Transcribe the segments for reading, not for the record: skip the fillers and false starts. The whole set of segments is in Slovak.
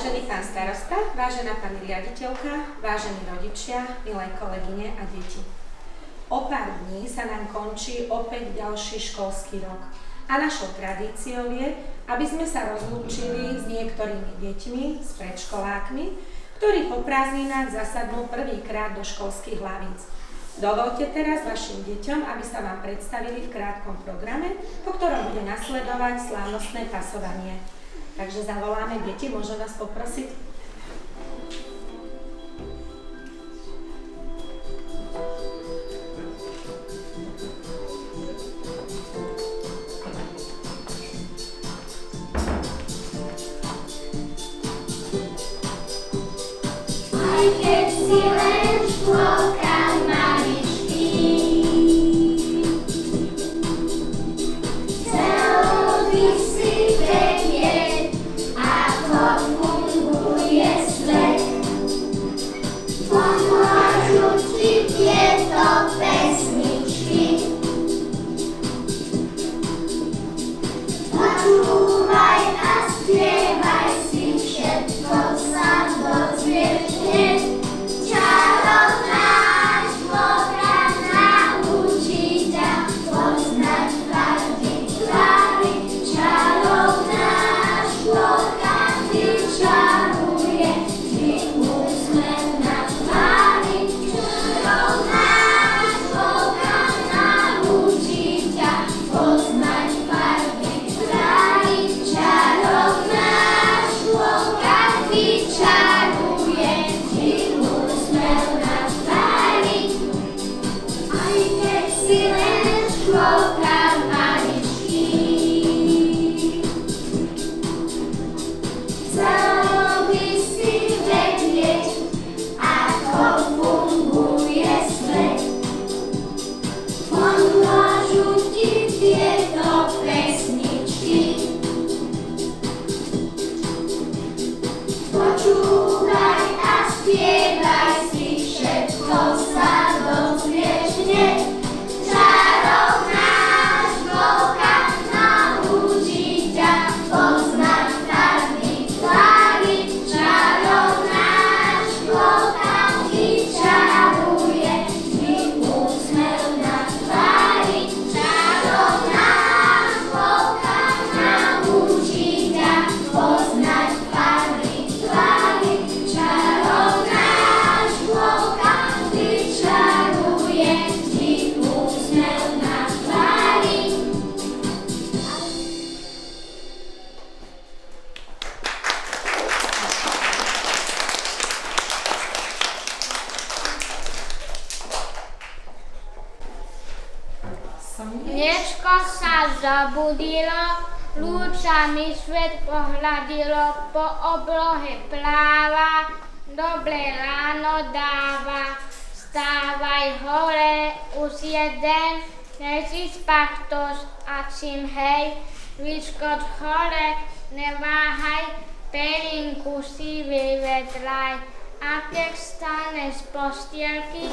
Vážený pán starosta, vážená pani riaditeľka, vážení rodičia, milé kolegyne a deti. O pár dní sa nám končí opäť ďalší školský rok a našou tradíciou je, aby sme sa rozlúčili s niektorými deťmi, s predškolákmi, ktorí po prázdninách zasadnú prvýkrát do školských lavíc. Dovoľte teraz vašim deťom, aby sa vám predstavili v krátkom programe, po ktorom bude nasledovať slávnostné pasovanie. Takže zavoláme deti, môžem vás poprosiť? Aj keď si len škôlka maličký, chcel by si vedieť, ako funguje svet. Pomôžu ti tieto pesničky. Počúvaj a spievaj si, všetko sa dozvieš hneď. Čarovná škôlka naučí ťa poznať farby tvári. Čarovná škôlka vyčaruje vždy úsmev na tvári. Čarovná škôlka naučí ťa poznať farby tvári. Čarovná škôlka vyčaruje vždy úsmev na tvári. Aj keď si len škôlka maličký, chcel by si vedieť, ako funguje svet. Pomôžu ti tieto pesničky. Počúvaj a spievaj si, všetko sa dozvieš hneď. Čarovná škôlka naučí ťa poznať farby tvári. Čarovná škôlka vyčaruje vždy úsmev na tvári. Čarovná škôlka naučí ťa poznať farby tvári. Čarovná škôlka vyčaruje vždy úsmev na tvári. Dneško sa zobudilo, lúčami svet pohľadilo, po oblohe pláva, dobre ráno dáva. Stávaj hore, už jeden, nesi spachtoš a čím hej, vyškoč hore, neváhaj, perinku si vyvetraj. A keď staneš z postielky,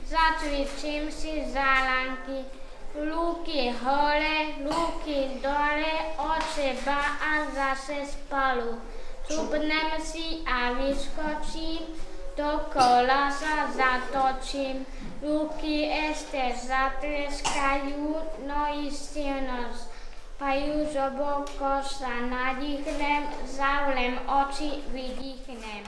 zacvičím si zálanky. Lúky hore, lúky dole, od seba a zase spolu. Šupnem si a vyskočím, dokola sa zatočím. Lúky ešte zatleskajú, no i silnosť. Pajú zoboko sa nadýchnem, zavlem oči, vydýchnem.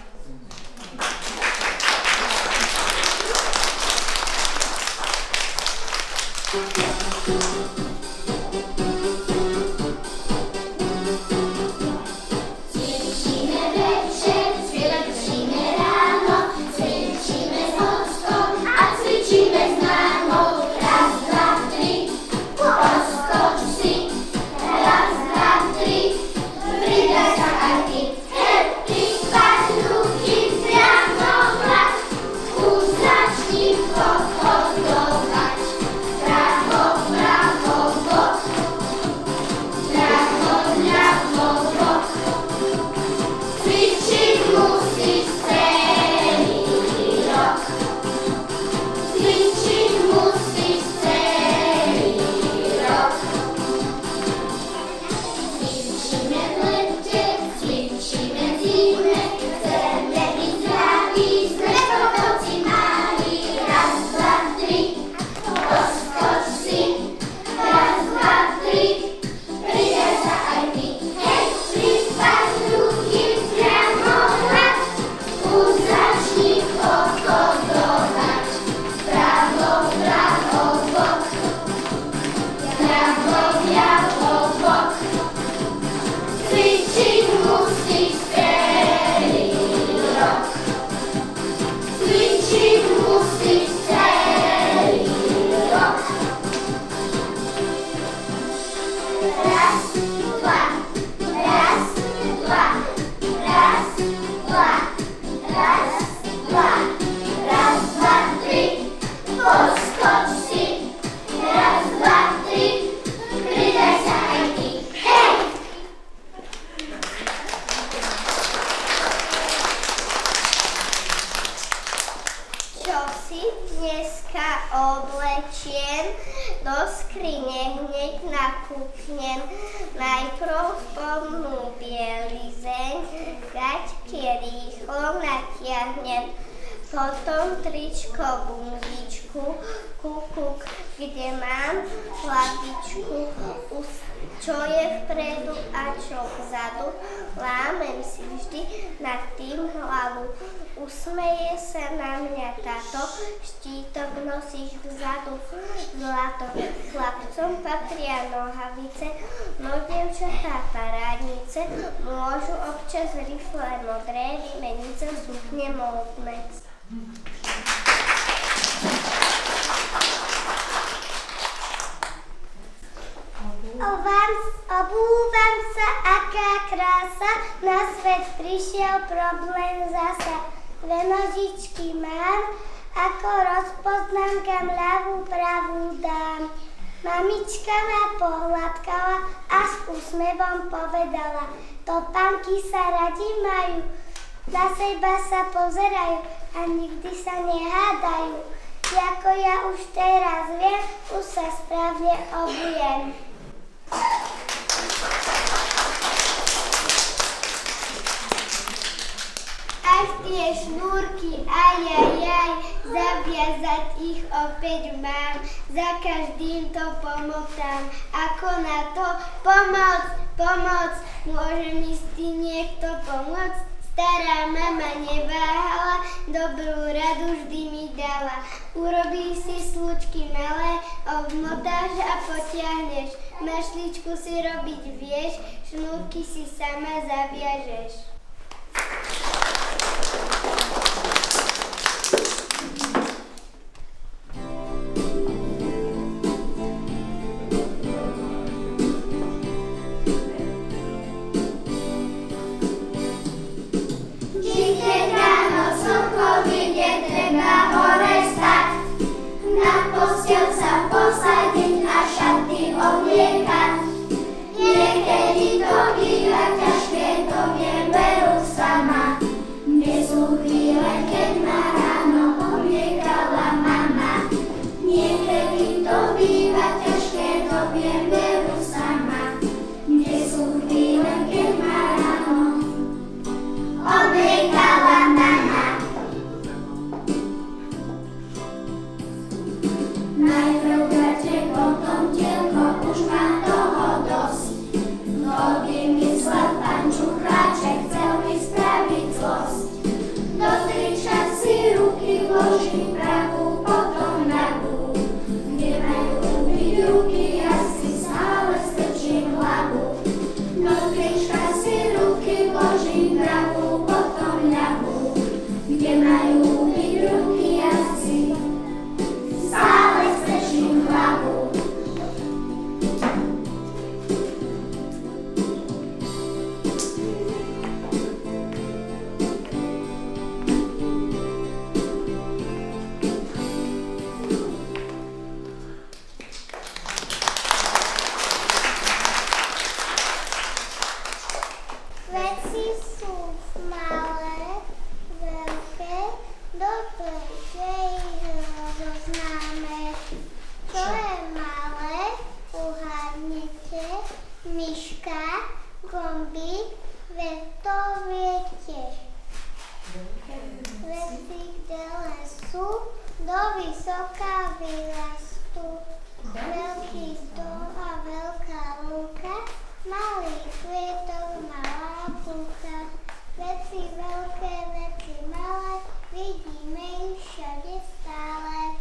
Cvičíme večer, cvičíme ráno, cvičíme s ockom a cvičíme s mámou. Raz, dva, tri, poskoč si. Raz, dva, tri, pridaj sa aj ty. Happy, paď ruky priamo vlak. Už začni pochodovať. Pravo, pravo, oblečiem, do skrine hneď nakúpnem, najprv spodnú bielizeň, gaťky rýchlo natiahnem, potom tričko, bundičku, kukuk, kde mám hlavičku, čo je vpredu a čo vzadu, lámem si vždy nad tým hlavu. Usmeje sa na mňa táto, štítok nosíš vzadu, zlato. Chlapcom patria nohavice, no dievčatá parádnice, môžu občas rifle modré vymeniť za sukne módne. Obúvam sa, aká krása, na svet prišiel problém zasa. Dve nožičky mám, ako rozpoznám, kam ľavú pravú dám. Mamička ma pohľadkala a s úsmevom povedala, topánky sa radi majú, na seba sa pozerajú a nikdy sa nehádajú. Ako ja už teraz viem, už sa správne obujem. Aj tie šnúrky, ajajaj, zaviazať ich opäť mám, za každým to pomotám. Ako na to pomoc, môže mi s tým niekto pomôcť? Stará mama neváhala, dobrú radu vždy mi dala. Urobíš si slučky malé, obmotáš a potiahneš. Mašličku si robiť vieš, šnúrky si sama zaviažeš. Posteľ sa posadiť a šaty obliekať. Niekedy to býva ťažké, to viem veru sama. Kde sú chvíle, keď ma ráno obliekala mama. Niekedy to býva ťažké, to viem veru sama. Kde sú chvíle, keď ma ráno obliekala mama. Najprv gaťek, potom tielko, už má toho dosť. To vymyslel pán Čuchráček, chcel mi spraviť zlosť. Do trička si ruky vloží pravú, potom ľavú. Kde majú byť ruky, ja si stále strčím hlavu. Do trička si ruky vloží pravú, potom ľavú. Kde majú byť ruky, ja si stále strčím hlavu. Veci sú malé, veľké, dobre, že ich rozoznáme. Čo je malé, uhádnite, myška, gombík, veď to viete. Veci, kde lesú, do vysoká vyrastú. Veľký stôl a veľká lúka, malý kvietok, malá púcha. Veci veľké, veci malé, vidíme ich všade stále.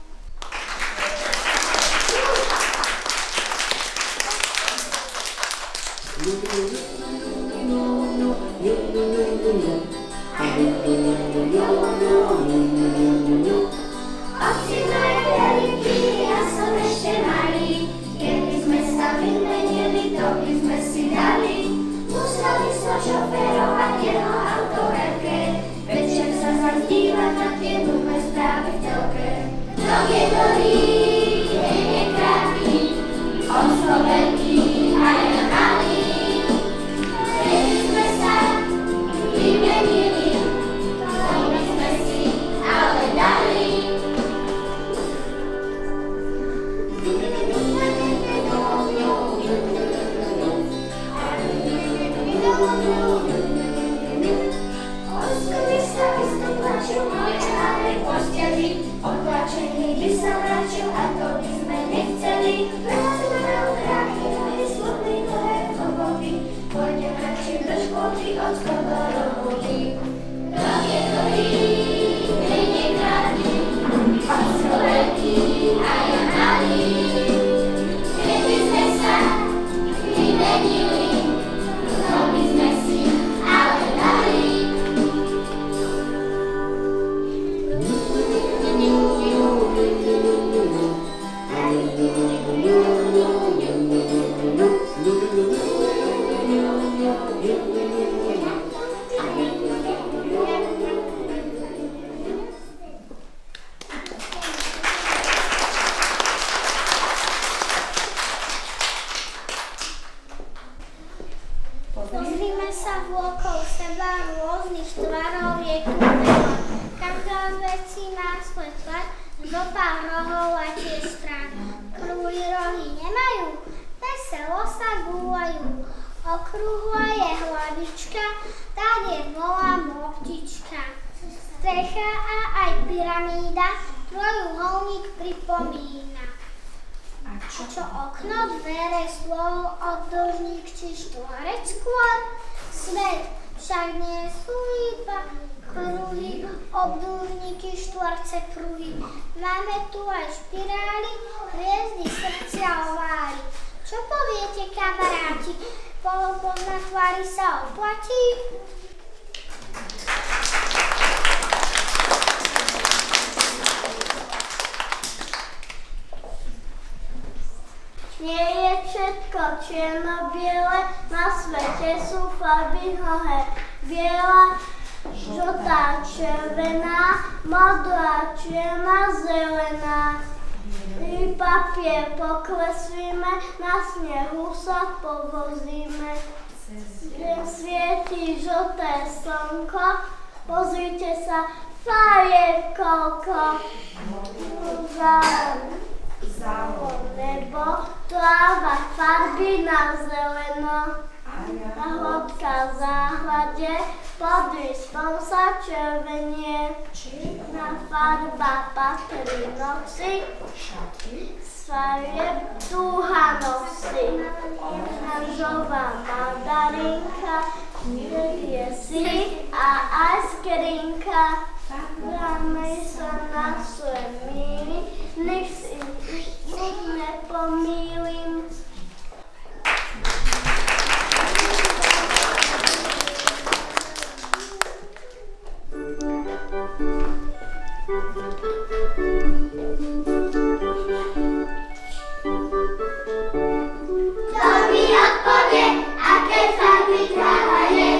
Ocino je veľký, ja som ešte malý, keby sme sa vymenili, to by sme sa vôkol seba rôznych tvarov je tu veľa. Každá z vecí má svoj tvar, zo pár rohov a tiež strán. Kruhy rohy nemajú, veselo sa gúľajú. Okrúhla je hlavička, tady volá moptička. Strecha a aj pyramída trojuholník pripomína. A čo okno, dvere, stôl, obdĺžnik či štvorec skôr? Svet však nie sú iba kruhy, obdĺžniky, štvorce, kruhy. Máme tu aj špirály, hviezdy, srdcia, ovály. Čo poviete, kamaráti? Polobom na tvári sa oplatí? Nie je všetko čierno-biele, na svete sú farby mnohé. Biela, žltá, červená, modrá, čierna, zelená. I papier pokreslíme, na snehu sa povozíme. Kde svieti žlté slnko, pozrite sa, farieb koľko. Nebo tráva farby na zeleno, na hladká záhrade, podvíz sa červenie. Na farba patrí noci, z farieb dúha nosy. Oranžová mandarinka, je si a aj skrinka. Dáme sa na svoje míry, nech si nepomýlim. Kto mi odpovie, aké farby tráva je?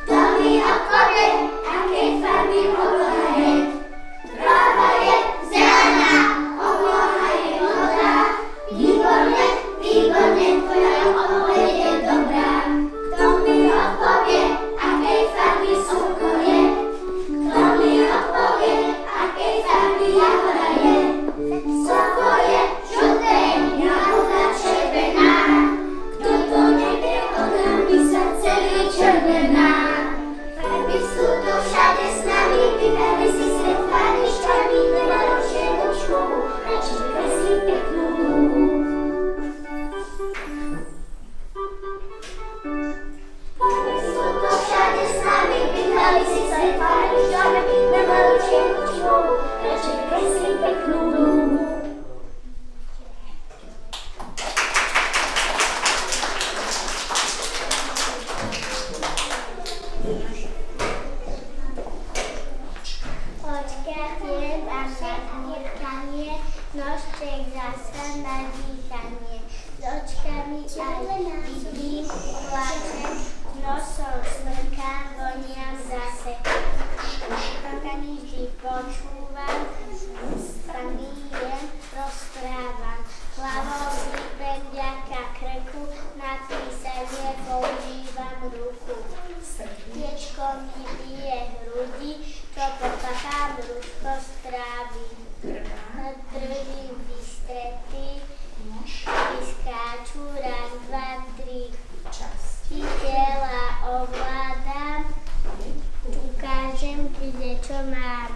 Kto mi odpovie, aké farby obloha je? Tráva je zelená, obloha je modrá. Výborne, výborne, tvoja odpoveď je dobrá. Kto mi odpovie, aké farby slnko je? Kto mi odpovie, aké farby jahoda je? Slnko je žlté, jahoda červená. Kto to nevie, odrámi sa celý červená. Farby sú tu všade s nami, vybrali si svet farbičkami, nemajú čiernočku, radšej kreslí peknú dúhu. Farby sú tu všade s nami, vybrali si svet farbičkami, nemajú čiernočku, radšej kreslí peknú dúhu. Odkiaľ a nadýchanie, nožček zasa na dýchanie. S očkami aj vidím, plačem, nosom slnka voniam zase. Rokami vždy počúvam, spaníjem, rozprávam. Hlavou zíbem vďaka krku, na písanie používam ruku. Srdiečko mi bije hrudi, čo popachám ruško strávi. Držím vystretý, vyskáču raz, dva, tri. Časti tela ovládam, ukážem, kde čo mám.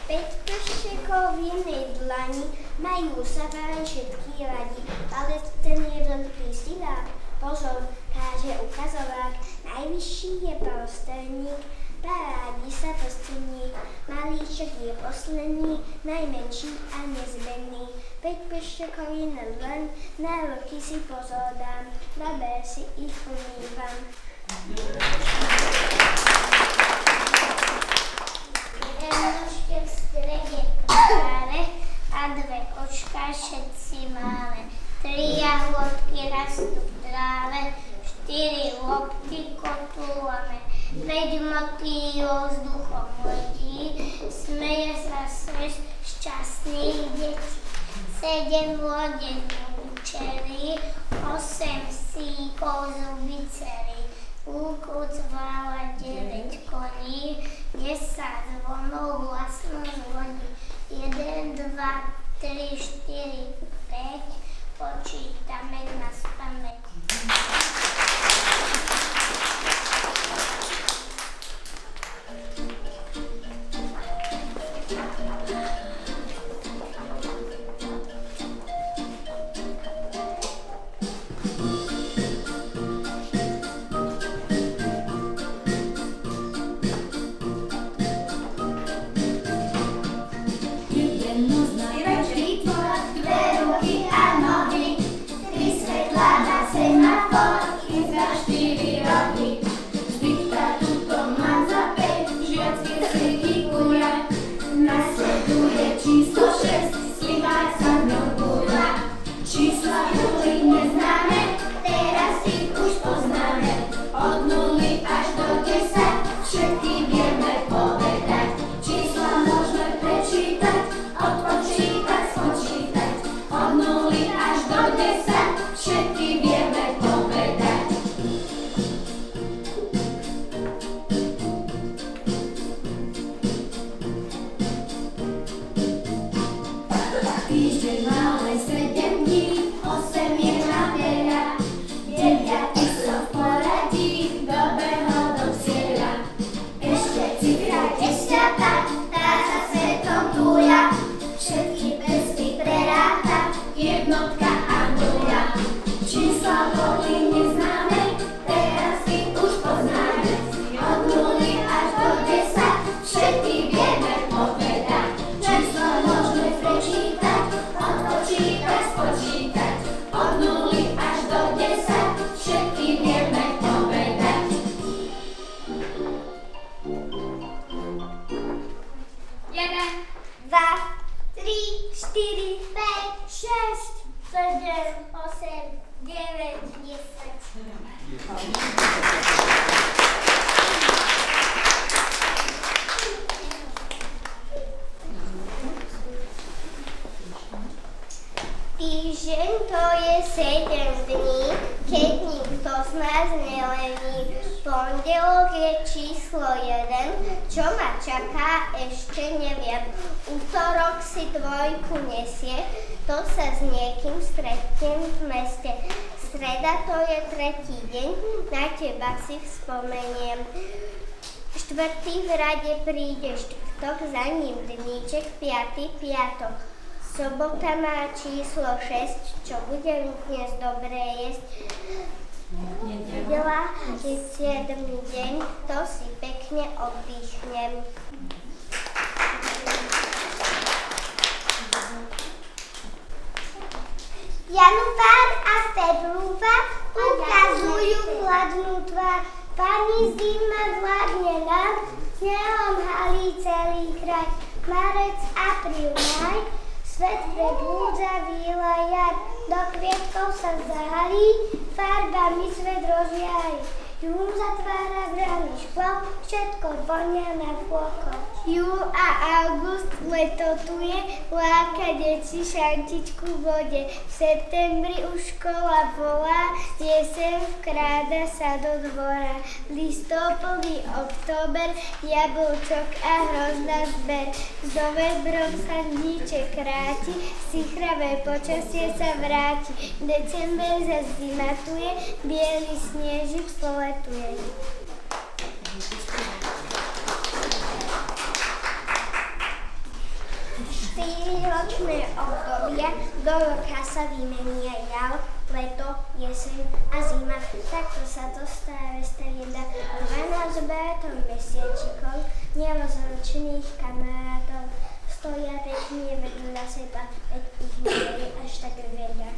Päť prštekov v jednej dlani, majú sa veľmi všetky radi, ale ten jeden si dá pozor, káže ukazovák, najvyšší je prostredník, parádi sa prsteník, malíček je posledný, najmenší a nezmenný. Päť prštekov je na dlaň, na ruky si pozor dám, dobre si ich umývam. Nožke v strede práve a dve očka všetci máme. 3 jahlodky rastú v tráve, 4 lopty kotúlame. 5 motýlov vzduchom letí, smeje sa smež šťastných detí. 7 lodí čeli, 8 síkov zuby celý, lúk ucvala 9 koní, 10 zvonov hlasno zvoní, 1, 2, 3, 4, 5, počítame na spamäť. Týždeň to je 7 dní, keď nikto z nás nelení. Pondelok je číslo 1, čo ma čaká, ešte neviem. Útorok si 2 nesie, to sa s niekým stretnem v meste. Streda to je 3. deň, na teba si vzpomeniem. 4. v rade príde štvrtok, za ním dníček, 5. piatok. Sobota má číslo 6, čo budem dnes dobre jesť. Nedela je 7. deň, to si pekne oddychnem. Január a február ukazujú chladnú tvár. Pani zima vládne nám, snehom halí celý kraj. Marec, apríl, maj, svet prebúdza víla jar. Do kvietkov sa zahalí, farbami svet rozžiari. Jún zatvára vrany škôl, všetko vonia na pôkol. Júl a august, leto tu je, láka deti šantičku v vode. V septembri už škola volá, jeseň vkráda sa do dvora. Listopad, október, jablčok a hrozná zber. S novembrom sa dníček kráti, sichravé počasie sa vráti. December zas zimatuje, biely snežik poletuje. 4-ročné obdobia, do roka sa vymenia jar, leto, jeseň a zima. Takto sa to stále strieda. 12 bratov mesiečikov, nerozlučných kamarátov, stoja pekne vedľa seba, veď ich nie je až tak veľa.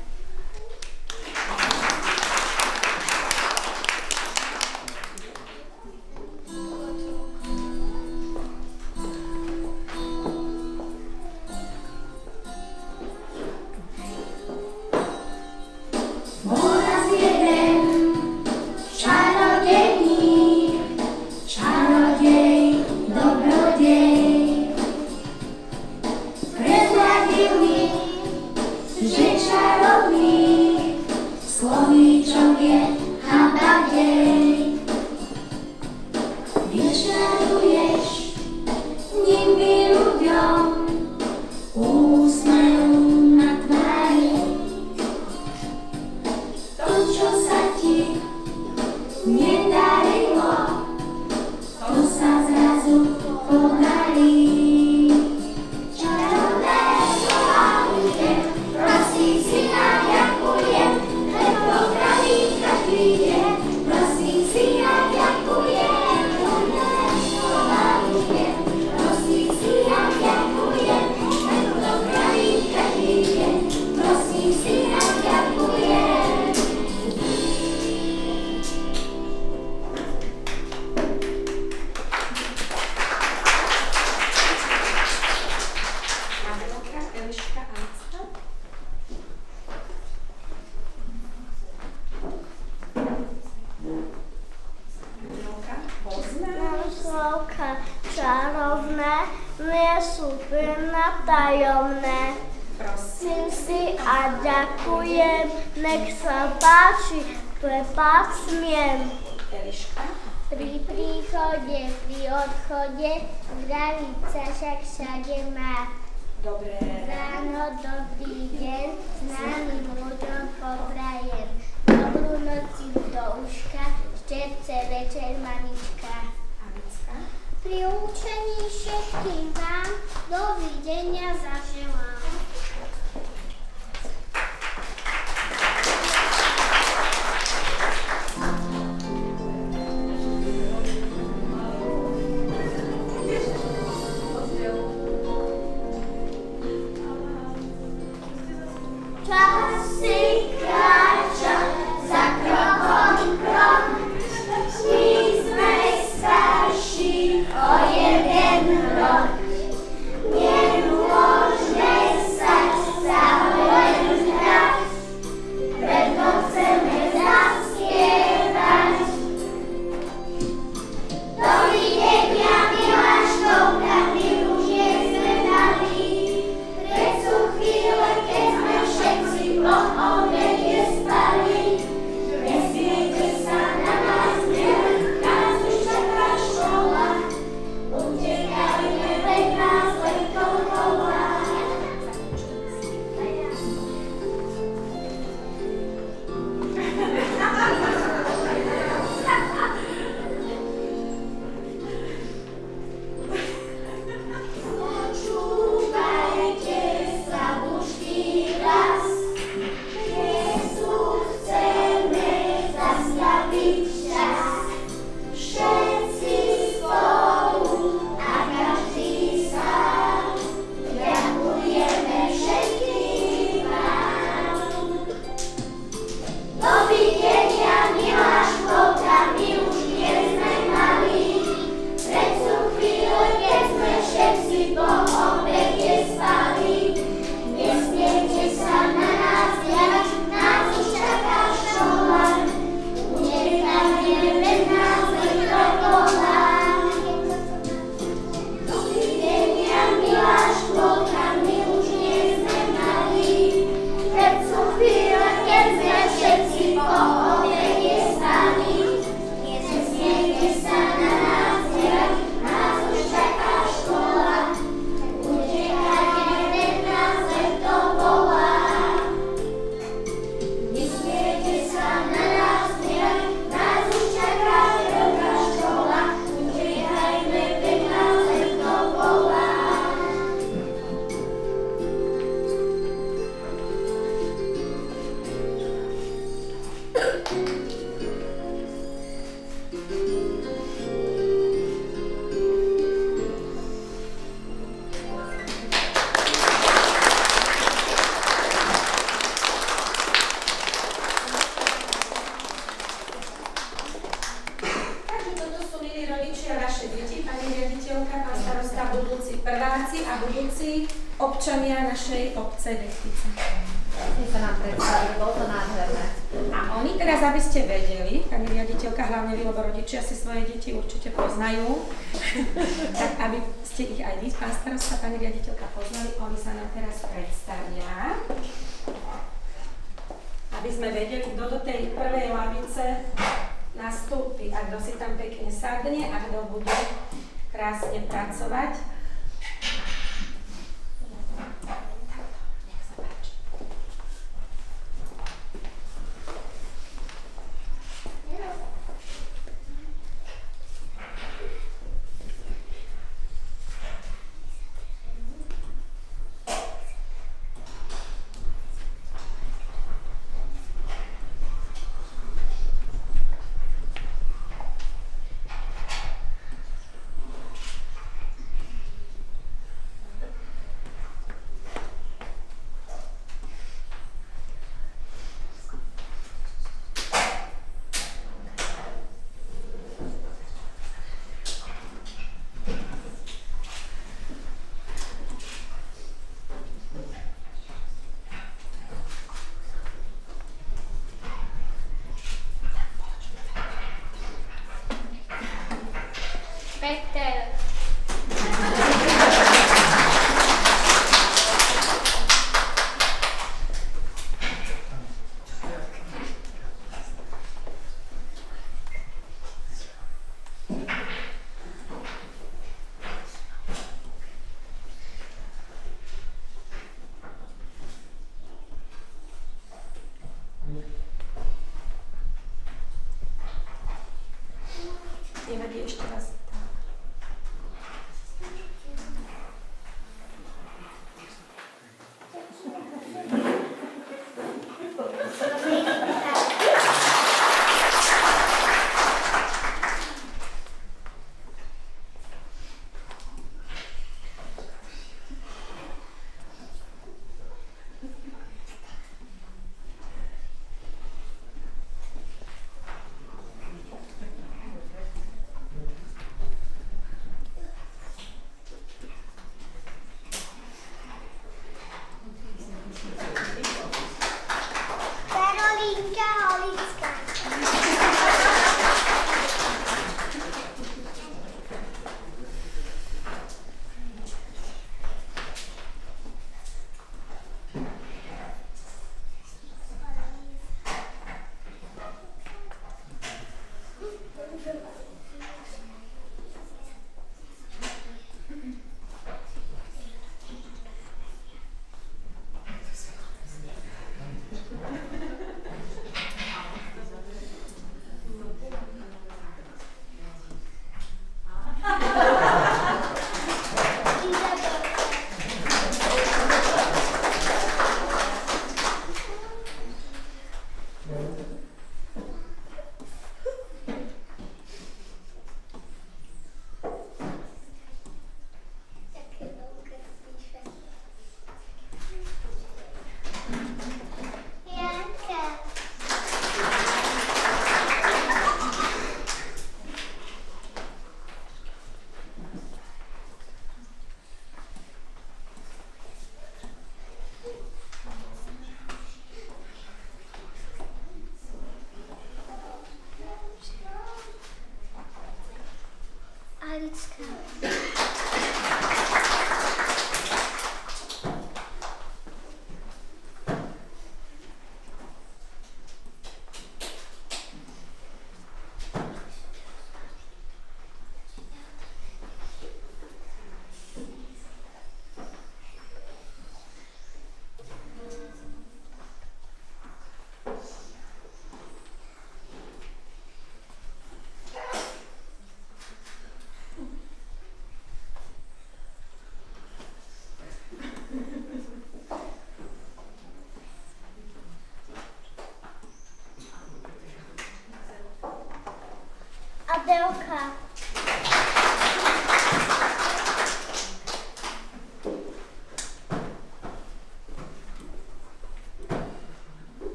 sú plná tajomné. Prosím si a ďakujem, nech sa páči, prepáč smiem. Eliška. Pri príchode, pri odchode, zdraviť sa však všade má. Dobré ráno, dobrý deň, známym ľuďom poprajem. Dobrú noci do uška, šťepce večer mamička. Anicka. Pri učení všetkým vám dovidenia zaželám. Časy kráča za krokom krok, my sme starší o jeden rok. Nemôžeme sa len hrať, preto chceme zaspievať. Dovidenia, Miláškovka, my už nie sme malí, pred sú chvíle, keď sme všetci po obede spali. Nesmiejte sa na nás hnevať, nás už čaká škola. Utekajme, veď nás lekto volá. Počúvajte sa mužský hlas, Jezu chceme zastaviť čas. Všetci spolu a každý sám, ďakujeme všetkým vám. Dovidenia, Miláškovka, my už nie sme malí, pred sú chvíle, keď sme všetci po obede spali. Nesmiejte sa na nás hnevať, nás už čaká škola. Utekajme, veď nás lekto volá. Dovidenia, Miláškovka, my už nie sme malí, pred sú chvíle, keď sme všetci po obede spali. Nesmiejte sa na nás hnevať, nás už čaká škola. Utekajme, veď nás lekto volá. Nesmiejte sa na nás hnevať, nás už čaká veľká škola. Utekajme, veď nás lekto volá. Takže toto sú, milí rodičia, vaše deti, pani riaditeľka, pán starosta, budúci prváci a budúci občania našej obce Dechtice. sa nám predstavili, bolo to nádherné. A oni teraz, aby ste vedeli, pani riaditeľka, hlavne vy, lebo rodičia si svoje deti určite poznajú, tak aby ste ich aj vy, pán starosta, pani riaditeľka, poznali, oni sa nám teraz predstavia. Aby sme vedeli, kto do tej prvej lavice nastúpi a kto si tam pekne sadne a kto bude krásne pracovať. Nech sa páči. Peter.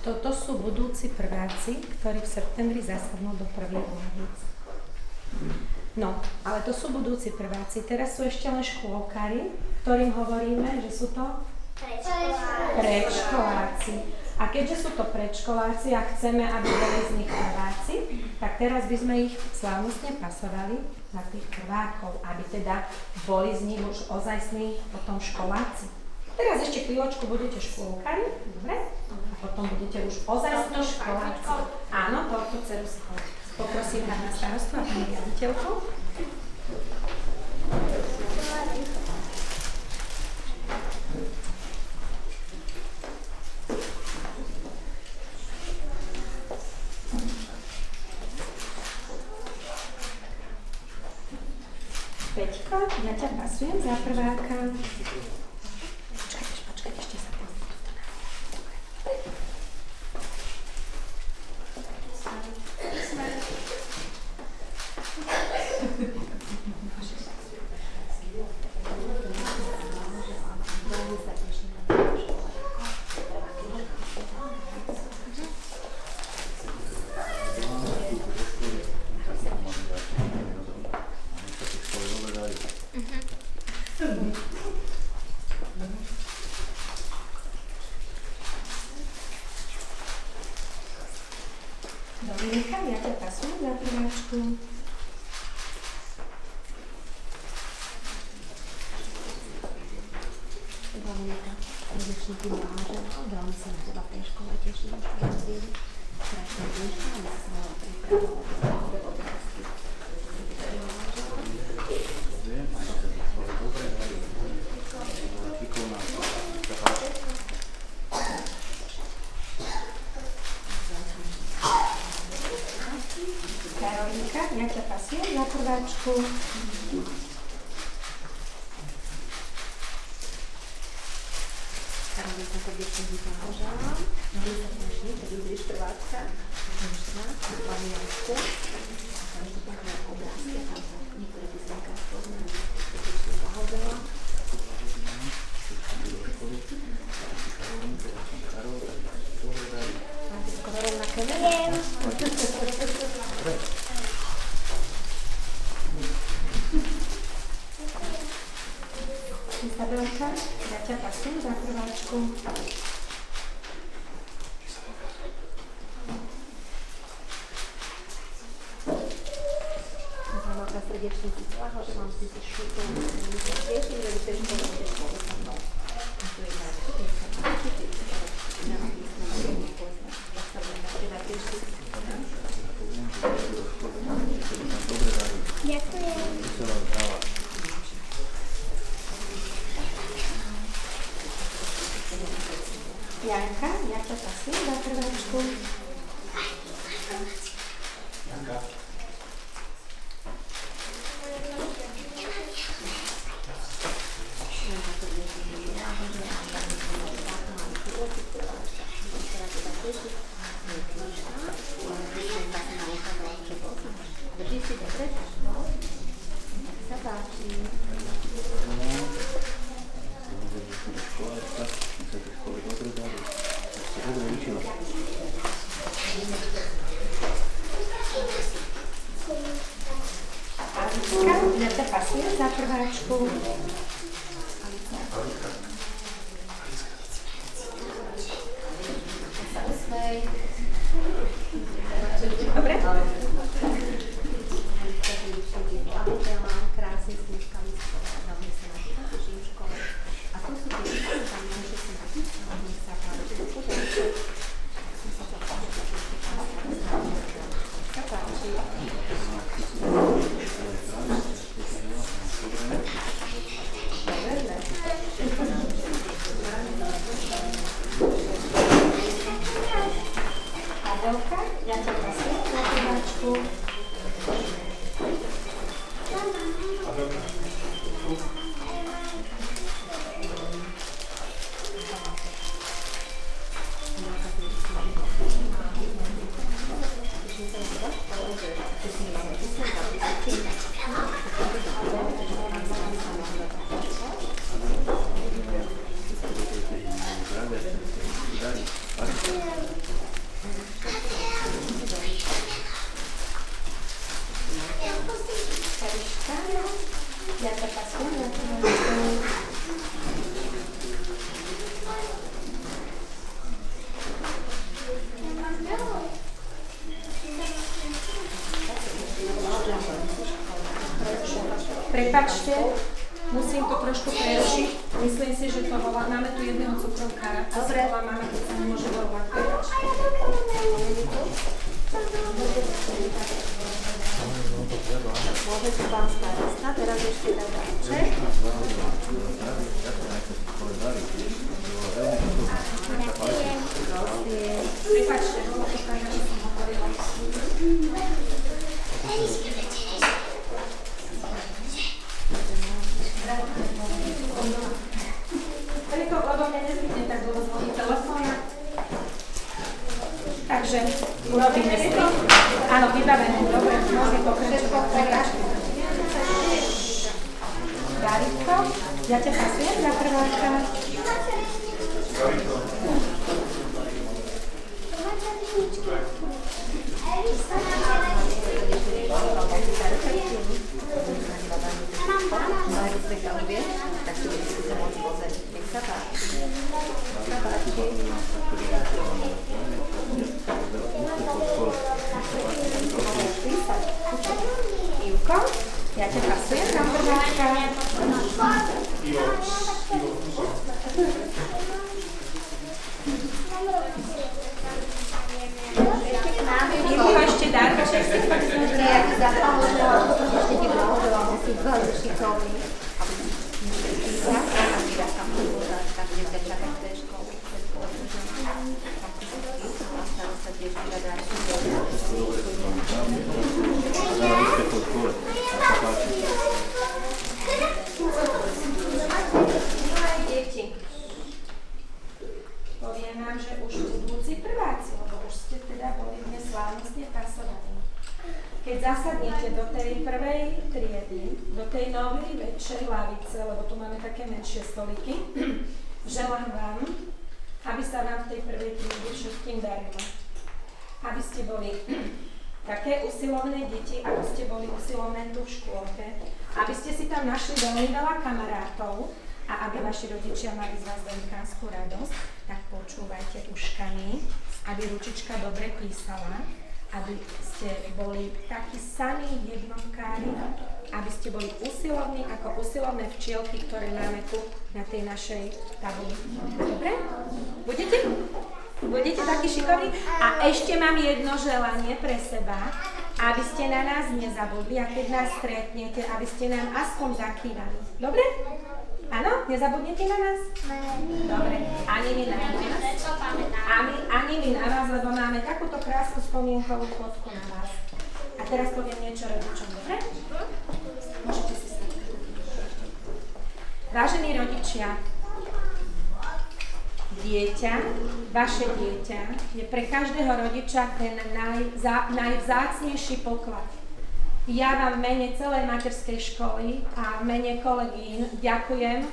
Toto sú budúci prváci, ktorí v septembri zasadnú do prvých lavíc. No, ale to sú budúci prváci. Teraz sú ešte len škôlkari, ktorým hovoríme, že sú to predškoláci. A keďže sú to predškoláci a chceme, aby boli z nich prváci, tak teraz by sme ich slávnostne pasovali za tých prvákov, aby teda boli z nich už ozajstní potom školáci. Teraz ešte chvíľočku budete škôlkari, dobre? A potom budete už ozajstní školáci. Áno, tohto ceruskou. Poprosím pána starostu a pani riaditeľku. Peťko, ja ťa pasujem za prváka. Počkaj, ešte sa pozriem. Dominika, ja ťa pasujem za prváčku. Dominika, rodičný ty blahoželal, veľmi sa na teba v tej škole teším, že ja zviedli krásne dneška, ale sa mala pripravovať do otázky. Karolinka, ja ťa pasujem za prváčku. Karolinka, to dnešný ty blahoželal. Veľmi sa teším, že budeš prváčka. Dnešná, na Planiansku. A každý tak na obrázke, tam sa niektoré písmenká spoznajú. Dnešný blahoželal. Máte skoro rovnaké meno? Isabelka, ja ťa pasujem za prváčku. Isabelka, srdečne ti blahoželám, si si šúpil, sa teším, že by tej škole budeš spolu so mnou. A tu je najlepšie, keď sa určite na písmenu nepoznať, tak sa budem na teba tešiť. Ďakujem. Janka, ja ťa pasujem za prváčku. Janka. Drží si dobre? Tak sa páči. Alička, ja ťa pasujem za prváčku. Sa usmej. Dobre? Krásne s knižkami veľmi sa na to teším v škole. A tu sú tie školy, tam môže si napísať, nech sa páči. Podajte. Nech sa páči. Nech sa páči. Dobre. Adelka, ja ťa pasujem za prváčku. Prepáčte, musím to trošku prerušiť. Myslím si, že to volá. Máme tu jedného cukrovkára. Dobre. Máme, keď sa nemôže volať. Prepáčte. Môžete pán starosta, teraz ešte dať dáček. Prepáčte, bolo to tak, že som hovorila. Lebo mňa nezvykne tak dlho zvoniť telefón. Takže urobíme si to. Áno, vybavené. Dobre, môžeme pokračovať. Daritko, ja ťa pasujem za prváčka. Tak si budete sa môcť pozrieť. Nech sa páči. Ivko, ja ťa pasujem za prváčka. Ivko, ešte Darček si poď znovu. Nejaký zapaložil, ale potom ešte ti mnohožil, ale si veľmi šikovný. A vyra tam pozerať, tak kde ťa čaká v tej škole. A starosta tiež vyradá. Milé deti, poviem vám, že už budúci prváci, lebo už ste teda boli dnes slávnostne pasovaní. Keď zasadnete do tej prvej triedy, do tej novej väčšej lavice, lebo tu máme také menšie stoliky, želám vám, aby sa vám v tej prvej triede všetkým darilo. Aby ste boli také usilovné deti, ako ste boli usilovné tu v škôlke, aby ste si tam našli veľmi veľa kamarátov a aby vaši rodičia mali z vás veľkánsku radosť, tak počúvajte uškami, aby ručička dobre písala, aby ste boli takí samí jednotkári, aby ste boli usilovní ako usilovné včielky, ktoré máme tu na tej našej tabuli. Dobre? Budete? Budete takí šikovní? A ešte mám jedno želanie pre seba, aby ste na nás nezabudli a keď nás stretnete, aby ste nám aspoň zakývali. Dobre? Áno? Nezabudnete na nás? Dobre. Ani my na vás. Ani my na vás, lebo máme takúto krásnu spomienkovú fotku na vás. A teraz poviem niečo rodičom, dobre? Môžete si sadnúť. Vážení rodičia, dieťa, vaše dieťa je pre každého rodiča ten najvzácnejší poklad. Ja vám v mene celej materskej školy a v mene kolegín ďakujem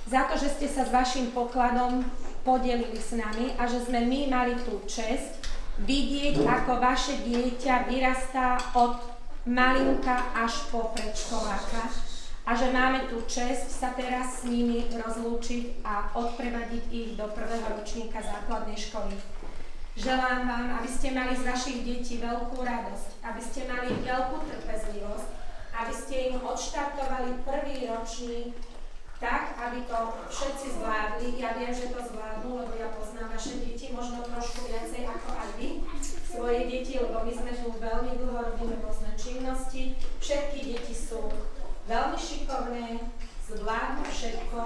za to, že ste sa s vašim pokladom podelili s nami a že sme my mali tú česť vidieť, ako vaše dieťa vyrastá od malinka až po predškoláka a že máme tú česť sa teraz s nimi rozlúčiť a odprevadiť ich do prvého ročníka základnej školy. Želám vám, aby ste mali z vašich detí veľkú radosť, aby ste mali veľkú trpezlivosť, aby ste im odštartovali prvý ročník tak, aby to všetci zvládli. Ja viem, že to zvládnu, lebo ja poznám vaše deti, možno trošku viacej ako aj vy, svoje deti, lebo my sme tu veľmi dlho, robíme rôzne činnosti. Všetky deti sú veľmi šikovné, zvládnu všetko,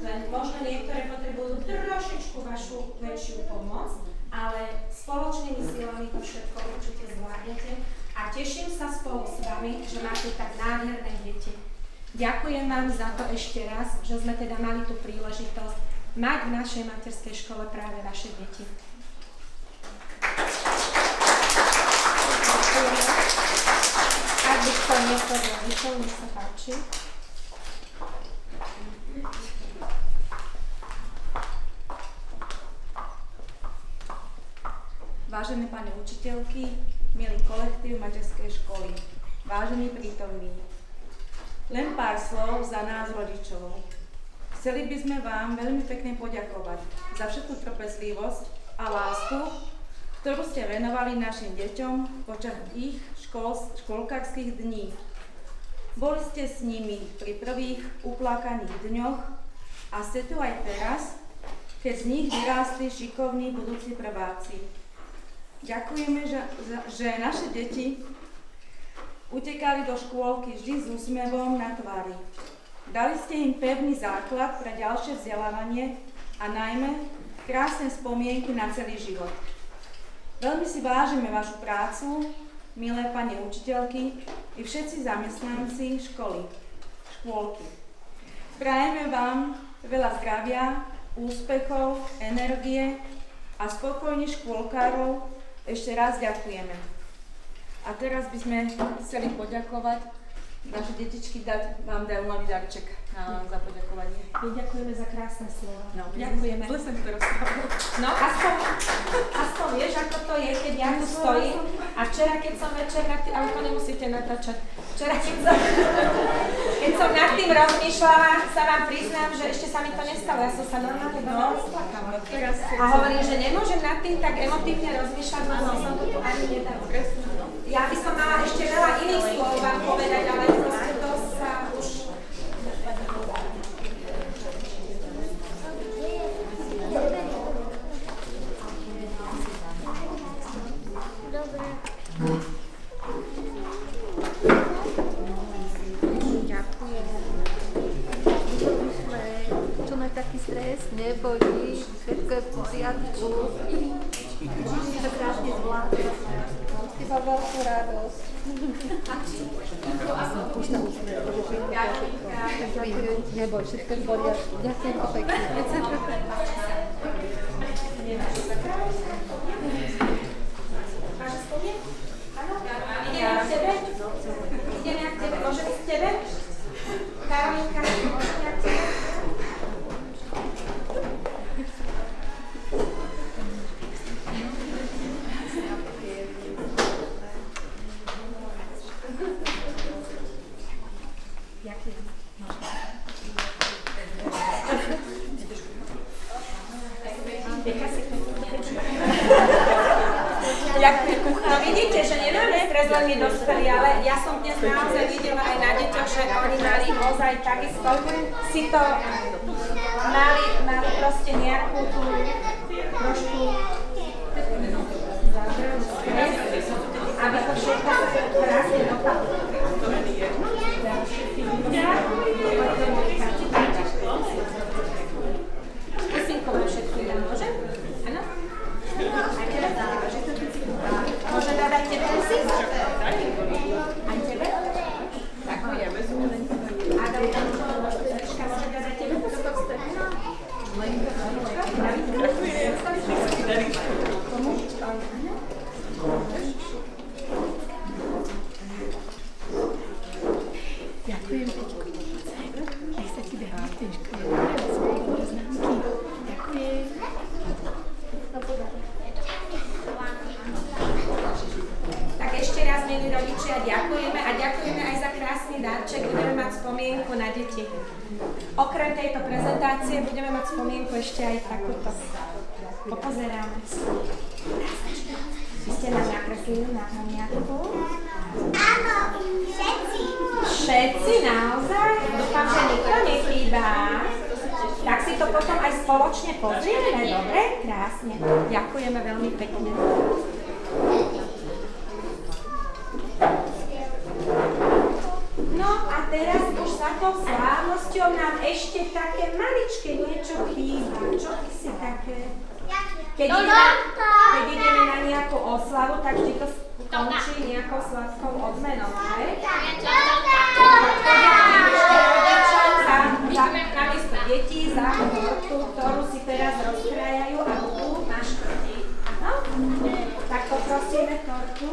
len možno niektoré potrebujú trošičku vašu väčšiu pomoc, ale spoločnými silami to všetko určite zvládnete a teším sa spolu s vami, že máte tak nádherné deti. Ďakujem vám za to ešte raz, že sme teda mali tú príležitosť mať v našej materskej škole práve vaše deti. Ďakujem. názor rodičov, nech sa páči. Vážené pani učiteľky, milý kolektív materskej školy, vážení prítomní, len pár slov za nás rodičov. Chceli by sme vám veľmi pekne poďakovať za všetku trpezlivosť a lásku, ktorú ste venovali našim deťom počas ich školkárskych dní. Boli ste s nimi pri prvých uplakaných dňoch a ste tu aj teraz, keď z nich vyrástli šikovní budúci prváci. Ďakujeme, že naše deti utekali do škôlky vždy s úsmevom na tvári. Dali ste im pevný základ pre ďalšie vzdelávanie a najmä krásne spomienky na celý život. Veľmi si vážime vašu prácu, milé pani učiteľky i všetci zamestnanci škôlky. Prajeme vám veľa zdravia, úspechov, energie a spokojných škôlkárov. Ešte raz ďakujeme. A teraz by sme chceli poďakovať naše detičky, vám dajú malý darček za poďakovanie. My ďakujeme za krásne slova. No, ďakujeme. Zle som to rozprával. No, aspoň vieš, ako to je, keď ja tu stojím. A včera, keď som večer ale to nemusíte natáčať. Včera, keď som nad tým rozmýšľala, sa vám priznám, že ešte sa mi to nestalo. Ja som sa normálne rozplakala. A hovorím, že nemôžem nad tým tak emotívne rozmýšľať, lebo som to tu ani nedala. Ja by som mala ešte veľa iných slov vám povedať, ale proste to sa už... Čo máš taký stres, nebojím, všetko je v poriadku. To krásne zvládla. Iba veľkú radosť. Neboj, všetko je v poriadku. Ďakujem po pekne. Máš spomienku? Áno? Ideme k tebe? Ideme k tebe. Môže byť k tebe? Karolinka, môže byť k tebe? No vidíte, že nemáme stres len my dospelí, ale ja som dnes naozaj videla aj na deťoch, že oni mali ozaj takisto si to mali proste nejakú tú trošku aby to všetko krásne dopadlo. Skúsinko má všetko, môžem? Áno? Môžem dať aj tebe si? Aj tebe? Ďakujeme. Adelka, môžem dať aj tebe? Ďakujem pekne. Nech sa ti darí v tej škole. Svoje poznámky. Ďakujem. Tak ešte raz, milí rodičia, ďakujeme a ďakujeme aj za krásny darček. Budeme mať spomienku na deti. Okrem tejto prezentácie budeme mať spomienku ešte aj takúto. Popozeráme. Vy ste nám nakreslili na hamiatku? Áno, všetci. Všetci naozaj? Dúfam, že nikto nechýba. Tak si to potom aj spoločne pozrieme, dobre? Krásne. Ďakujeme veľmi pekne. No a teraz už za tou slávnosťou nám ešte také maličké niečo chýba. Čo by si také? Keď ideme na nejakú oslavu, tak vždy to končí nejakou sladkou odmenou, hej? Poďakujem ešte rodičom za namiesto detí za tortu, ktorú si teraz rozkrájajú a budú maškrtiť. Áno? Tak poprosíme tortu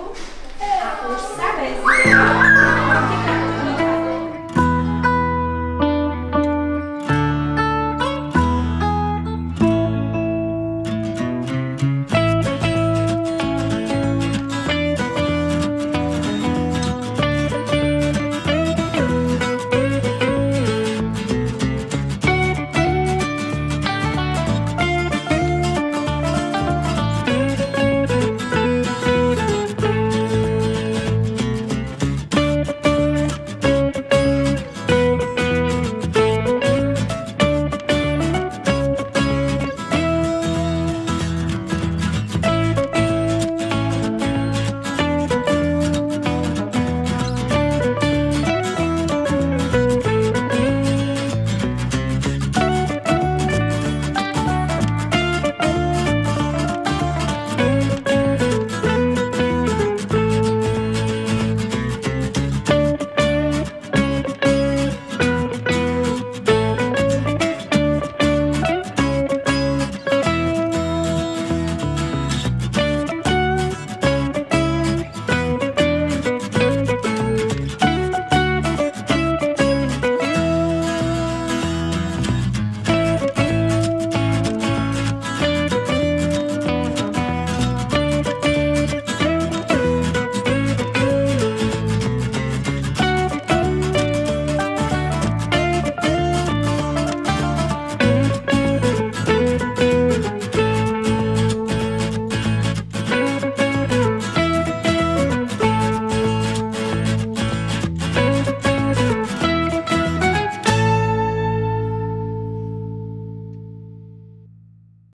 a už sa